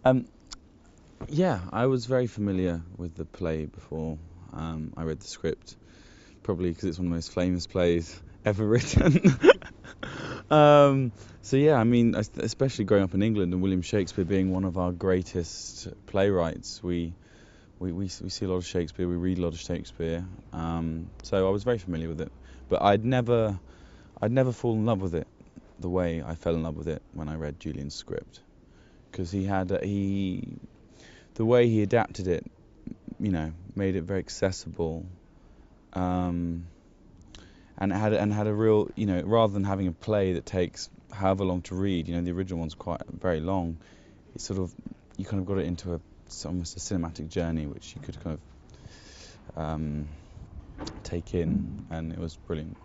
Um, yeah, I was very familiar with the play before I read the script, probably because it's one of the most famous plays ever written. So yeah, I mean, especially growing up in England and William Shakespeare being one of our greatest playwrights, we see a lot of Shakespeare, we read a lot of Shakespeare. So I was very familiar with it, but I'd never fall in love with it the way I fell in love with it when I read Julian's script, because the way he adapted it, made it very accessible, um, and had a real, rather than having a play that takes however long to read, the original one's quite very long. It's sort of, you kind of got it into it's almost a cinematic journey which you could kind of take in, and it was brilliant.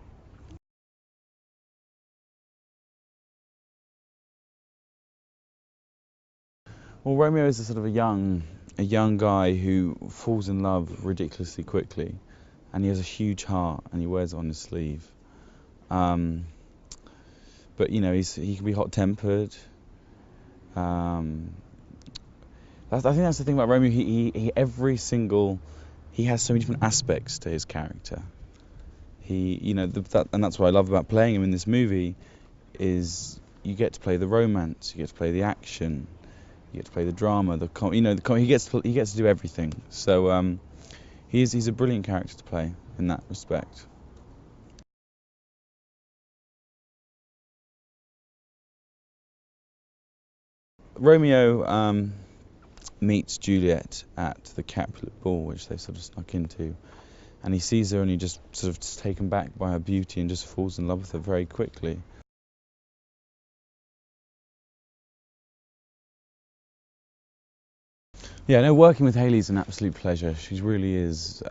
Well, Romeo is a sort of a young guy who falls in love ridiculously quickly, and he has a huge heart, and he wears it on his sleeve. Um, but he can be hot-tempered. Um, I think that's the thing about Romeo. He has so many different aspects to his character. And that's what I love about playing him in this movie is you get to play the romance, you get to play the action, you get to play the drama, he gets to do everything. So he's a brilliant character to play in that respect. Romeo meets Juliet at the Capulet ball, which they sort of snuck into, and he sees her and he just sort of is taken back by her beauty and just falls in love with her very quickly. Yeah, no, working with Hayley's an absolute pleasure. She really is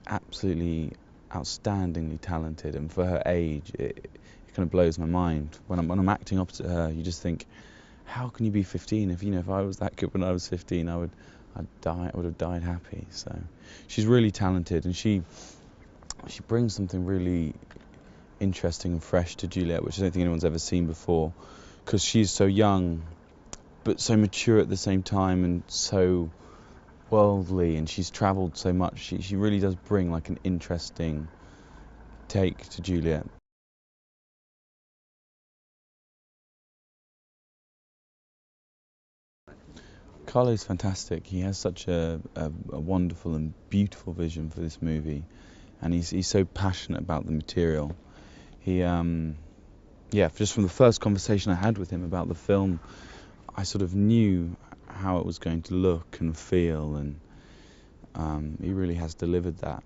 absolutely outstandingly talented, and for her age, it kind of blows my mind. When I'm acting opposite her, you just think, how can you be 15? If I was that good when I was 15, I would have died happy. So she's really talented, and she brings something really interesting and fresh to Juliet, which I don't think anyone's ever seen before, because she's so young but so mature at the same time, and so worldly, and she's travelled so much. She really does bring like an interesting take to Juliet. Carlo's fantastic. He has such a wonderful and beautiful vision for this movie, and he's so passionate about the material. He yeah, just from the first conversation I had with him about the film, I sort of knew how it was going to look and feel, and he really has delivered that.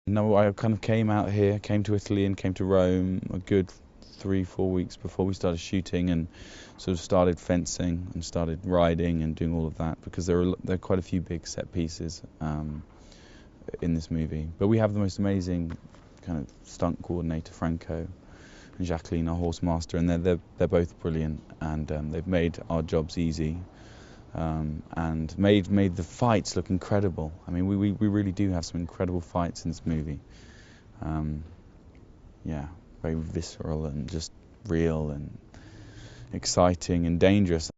No, I kind of came to Italy and came to Rome a good 3, 4 weeks before we started shooting, and sort of started fencing and started riding and doing all of that, because there are quite a few big set pieces in this movie. But we have the most amazing kind of stunt coordinator, Franco, and Jacqueline, our horse master, and they're both brilliant, and they've made our jobs easy, and made the fights look incredible. I mean, we really do have some incredible fights in this movie. Um, yeah, very visceral and just real and exciting and dangerous.